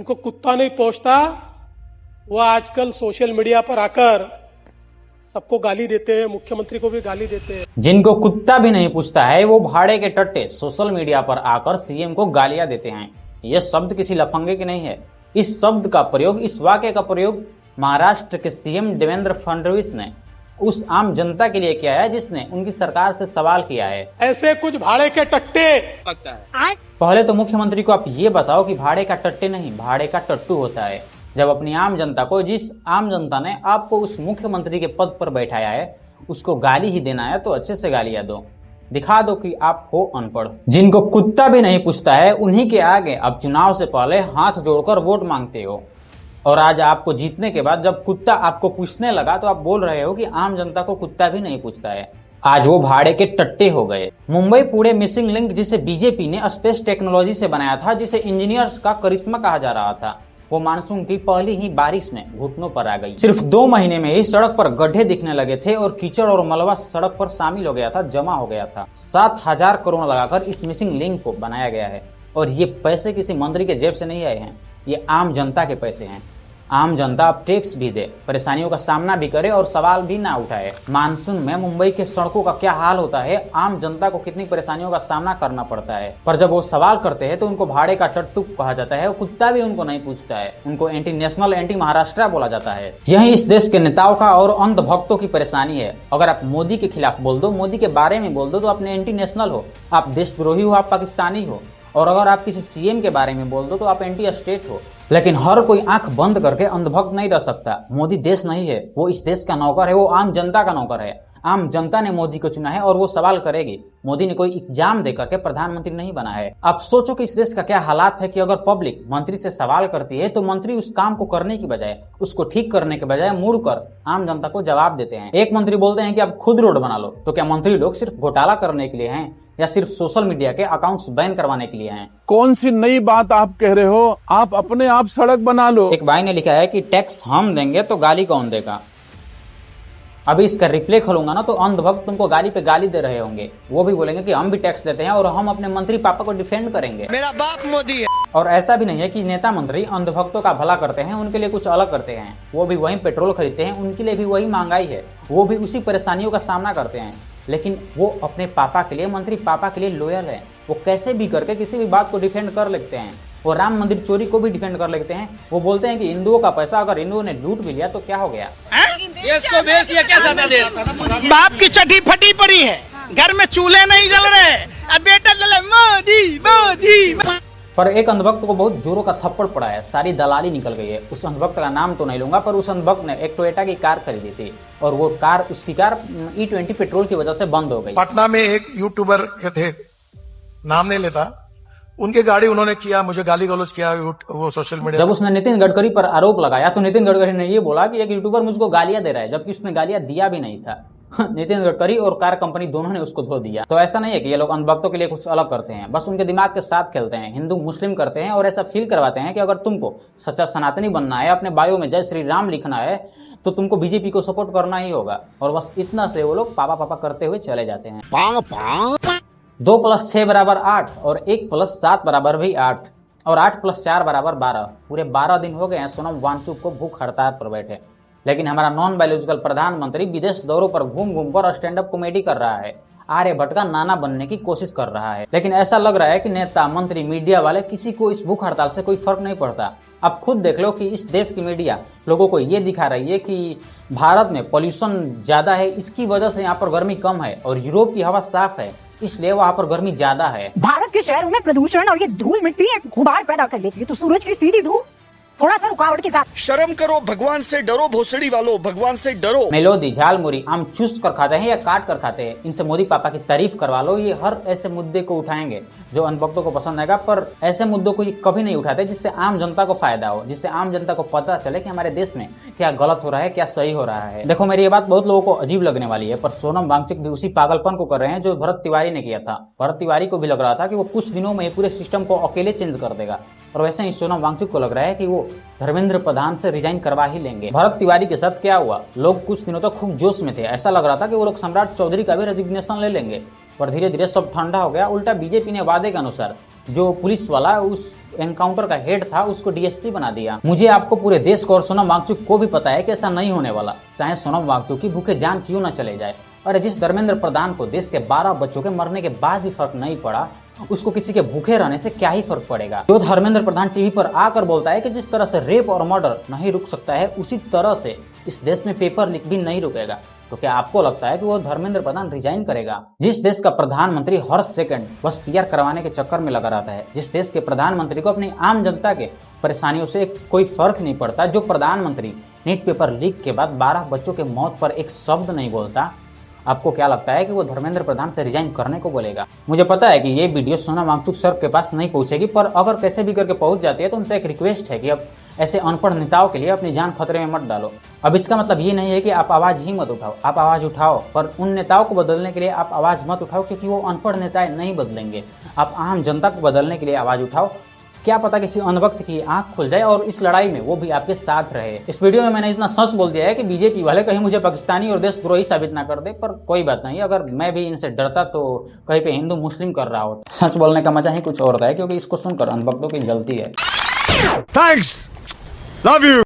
उनको कुत्ता नहीं पहुंचता, वो आजकल सोशल मीडिया पर आकर सबको गाली देते हैं, मुख्यमंत्री को भी गाली देते हैं। जिनको कुत्ता भी नहीं पूछता है वो भाड़े के टट्टे सोशल मीडिया पर आकर सीएम को गालियां देते हैं। ये शब्द किसी लफंगे के नहीं है। इस शब्द का प्रयोग, इस वाक्य का प्रयोग महाराष्ट्र के सीएम देवेंद्र फडणवीस ने उस आम जनता के लिए किया है जिसने उनकी सरकार से सवाल किया है। ऐसे कुछ भाड़े के टट्टे लगता है। पहले तो मुख्यमंत्री को आप ये बताओ कि भाड़े का टट्टे नहीं, भाड़े का टट्टू होता है। जब अपनी आम जनता को, जिस आम जनता ने आपको उस मुख्यमंत्री के पद पर बैठाया है, उसको गाली ही देना है तो अच्छे से गालियां दो, दिखा दो कि आप हो अनपढ़। जिनको कुत्ता भी नहीं पूछता है उन्हीं के आगे अब चुनाव से पहले हाथ जोड़कर वोट मांगते हो, और आज आपको जीतने के बाद जब कुत्ता आपको पूछने लगा तो आप बोल रहे हो कि आम जनता को कुत्ता भी नहीं पूछता है। आज वो भाड़े के टट्टे हो गए। मुंबई पुणे मिसिंग लिंक, जिसे बीजेपी ने स्पेस टेक्नोलॉजी से बनाया था, जिसे इंजीनियर्स का करिश्मा कहा जा रहा था, वो मानसून की पहली ही बारिश में घुटनों पर आ गई। सिर्फ 2 महीने में ही सड़क पर गड्ढे दिखने लगे थे और कीचड़ और मलबा सड़क पर शामिल हो गया था, जमा हो गया था। 7,000 करोड़ लगाकर इस मिसिंग लिंक को बनाया गया है, और ये पैसे किसी मंत्री के जेब से नहीं आए हैं, ये आम जनता के पैसे हैं। आम जनता अब टैक्स भी दे, परेशानियों का सामना भी करे और सवाल भी ना उठाए। मानसून में मुंबई के सड़कों का क्या हाल होता है, आम जनता को कितनी परेशानियों का सामना करना पड़ता है, पर जब वो सवाल करते हैं तो उनको भाड़े का टट्टू कहा जाता है। कुत्ता भी उनको नहीं पूछता है, उनको एंटी नेशनल, एंटी महाराष्ट्र बोला जाता है। यही इस देश के नेताओं का और अंधभक्तों की परेशानी है। अगर आप मोदी के खिलाफ बोल दो, मोदी के बारे में बोल दो, तो अपने एंटी नेशनल हो, आप देशद्रोही हो, आप पाकिस्तानी हो। और अगर आप किसी सीएम के बारे में बोल दो तो आप एंटी स्टेट हो। लेकिन हर कोई आंख बंद करके अंधभक्त नहीं रह सकता। मोदी देश नहीं है, वो इस देश का नौकर है, वो आम जनता का नौकर है। आम जनता ने मोदी को चुना है और वो सवाल करेगी। मोदी ने कोई एग्जाम देकर के प्रधानमंत्री नहीं बना है। आप सोचो कि इस देश का क्या हालात है कि अगर पब्लिक मंत्री से सवाल करती है तो मंत्री उस काम को करने की बजाय, उसको ठीक करने के बजाय मुड़कर आम जनता को जवाब देते हैं। एक मंत्री बोलते हैं कि आप खुद रोड बना लो, तो क्या मंत्री लोग सिर्फ घोटाला करने के लिए हैं या सिर्फ सोशल मीडिया के अकाउंट्स बैन करवाने के लिए हैं? कौन सी नई बात आप कह रहे हो? आप अपने आप सड़क बना लो। एक भाई ने लिखा है कि टैक्स हम देंगे तो गाली कौन देगा। अभी इसका रिप्ले खोलूंगा ना तो अंधभक्त तुमको गाली पे गाली दे रहे होंगे। वो भी बोलेंगे कि हम भी टैक्स देते हैं और हम अपने मंत्री पापा को डिफेंड करेंगे। मेरा बाप मोदी है। और ऐसा भी नहीं है कि नेता मंत्री अंधभक्तों का भला करते हैं, उनके लिए कुछ अलग करते हैं। वो भी वही पेट्रोल खरीदते हैं, उनके लिए भी वही महंगाई है, वो भी उसी परेशानियों का सामना करते हैं। लेकिन वो अपने पापा के लिए, मंत्री पापा के लिए लॉयल है। वो कैसे भी करके किसी भी बात को डिफेंड कर लेते हैं। वो राम मंदिर चोरी को भी डिफेंड कर लेते हैं। वो बोलते हैं कि हिंदुओं का पैसा अगर हिंदुओं ने लूट भी लिया तो क्या हो गया, देश को बेच दिया, क्या सादा देश? बाप की चटी फटी पड़ी है, घर में चूल्हे नहीं जल रहे, अब बेटा जल मोदी मोदी। पर एक अंधभक्त को बहुत जोरों का थप्पड़ पड़ा है, सारी दलाली निकल गई है। उस अंधभक्त का नाम तो नहीं लूंगा, पर उस अंधभक्त ने एक टोयोटा की कार खरीदी थी और वो कार, उसकी कार E20 पेट्रोल की वजह से बंद हो गई। पटना में एक यूट्यूबर के थे, नाम नहीं लेता, उनकी गाड़ी उन्होंने किया, मुझे गाली गलौज किया वो सोशल मीडिया। जब उसने नितिन गडकरी पर आरोप लगाया तो नितिन गडकरी ने ये बोला कि एक यूट्यूबर मुझको गालियां दे रहा है, जबकि उसने गालियां दिया भी नहीं था। नितिन गडकरी और कार कंपनी दोनों ने उसको धो दिया। तो ऐसा नहीं है कि ये लोग अंधभक्तों के लिए कुछ अलग करते हैं, बस उनके दिमाग के साथ खेलते हैं, हिंदू मुस्लिम करते हैं और ऐसा फील करवाते हैं कि अगर तुमको सच्चा सनातनी बनना है, अपने बायो में जय श्री राम लिखना है, तो तुमको बीजेपी को सपोर्ट करना ही होगा। और बस इतना से वो लोग पापा पापा करते हुए चले जाते हैं। 2 + 6 = 8 और 1 + 7 = भी 8 और 8 + 4 = 12। पूरे 12 दिन हो गए हैं सोनम वांगचुक को भूख हड़ताल पर बैठे। लेकिन हमारा नॉन बायोलॉजिकल प्रधानमंत्री विदेश दौरों पर घूम घूम कर स्टैंड अप कॉमेडी कर रहा है, आर्यभट्ट का नाना बनने की कोशिश कर रहा है। लेकिन ऐसा लग रहा है कि नेता, मंत्री, मीडिया वाले, किसी को इस भूख हड़ताल से कोई फर्क नहीं पड़ता। आप खुद देख लो कि इस देश की मीडिया लोगों को ये दिखा रही है कि भारत में पॉल्यूशन ज्यादा है, इसकी वजह से यहाँ पर गर्मी कम है, और यूरोप की हवा साफ है इसलिए वहाँ पर गर्मी ज्यादा है। भारत के शहरों में प्रदूषण और ये धूल मिट्टी एक गुबार पैदा कर लेती है, तो सूरज की सीधी धूप थोड़ा सा रुकावट के साथ। शर्म करो, भगवान से डरो, भोसड़ी वालों, भगवान से डरो। मेलोडी, झालमुरी, आम चूस कर खाते हैं या काट कर खाते हैं, इनसे मोदी पापा की तारीफ करवा लो। ये हर ऐसे मुद्दे को उठाएंगे जो अनभक्तों को पसंद आएगा, पर ऐसे मुद्दों को ये कभी नहीं उठाते जिससे आम जनता को फायदा हो, जिससे आम जनता को पता चले कि हमारे देश में क्या गलत हो रहा है, क्या सही हो रहा है। देखो, मेरी ये बात बहुत लोगों को अजीब लगने वाली है, पर सोनम वांगचुक भी उसी पागलपन को कर रहे हैं जो भरत तिवारी ने किया था। भरत तिवारी को भी लग रहा था कि वो कुछ दिनों में पूरे सिस्टम को अकेले चेंज कर देगा, और वैसे ही सोनम वांगचुक को लग रहा है कि वो धर्मेंद्र प्रधान से रिजाइन करवा ही लेंगे। भरत तिवारी के साथ क्या हुआ, लोग कुछ दिनों तक खूब जोश में थे, ऐसा लग रहा था कि वो लोग सम्राट चौधरी का भी रेजिग्नेशन ले लेंगे, पर धीरे धीरे सब ठंडा हो गया। उल्टा बीजेपी ने वादे के अनुसार जो पुलिस वाला उस एनकाउंटर का हेड था उसको डीएसपी बना दिया। मुझे, आपको, पूरे देश को और सोनम वांगचुक को भी पता है कि ऐसा नहीं होने वाला, चाहे सोनम वांगचुक की भूखे जान क्यों न चले जाए। और जिस धर्मेंद्र प्रधान को देश के 12 बच्चों के मरने के बाद भी फर्क नहीं पड़ा, उसको किसी के भूखे रहने से क्या ही फर्क पड़ेगा। जो धर्मेंद्र प्रधान टीवी पर आकर बोलता है कि जिस तरह से रेप और मर्डर नहीं रुक सकता है, उसी तरह से इस देश में पेपर लीक भी नहीं रुकेगा, तो क्या आपको लगता है कि वो धर्मेंद्र प्रधान रिजाइन करेगा? जिस देश का प्रधानमंत्री हर सेकंड बस पीआर करवाने के चक्कर में लगा रहता है, जिस देश के प्रधानमंत्री को अपनी आम जनता के परेशानियों से कोई फर्क नहीं पड़ता, जो प्रधानमंत्री नीट पेपर लीक के बाद 12 बच्चों के मौत पर एक शब्द नहीं बोलता, आपको क्या लगता है कि वो धर्मेंद्र प्रधान से रिजाइन करने को बोलेगा? मुझे पता है कि ये वीडियो सोनम वांगचुक सर के पास नहीं पहुंचेगी, पर अगर कैसे भी करके पहुंच जाती है तो उनसे एक रिक्वेस्ट है कि अब ऐसे अनपढ़ नेताओं के लिए अपनी जान खतरे में मत डालो। अब इसका मतलब ये नहीं है कि आप आवाज ही मत उठाओ, आप आवाज उठाओ, पर उन नेताओं को बदलने के लिए आप आवाज मत उठाओ, क्योंकि वो अनपढ़ नेता नहीं बदलेंगे। आप आम जनता को बदलने के लिए आवाज उठाओ। क्या पता किसी अनवक्त की आंख खुल जाए और इस लड़ाई में वो भी आपके साथ रहे। इस वीडियो में मैंने इतना सच बोल दिया है कि बीजेपी वाले कहीं मुझे पाकिस्तानी और देशद्रोही साबित ना कर दे, पर कोई बात नहीं, अगर मैं भी इनसे डरता तो कहीं पे हिंदू मुस्लिम कर रहा होता। सच बोलने का मजा ही कुछ और है, क्योंकि इसको सुनकर अनवक्तों की जलती है। Thanks, love you.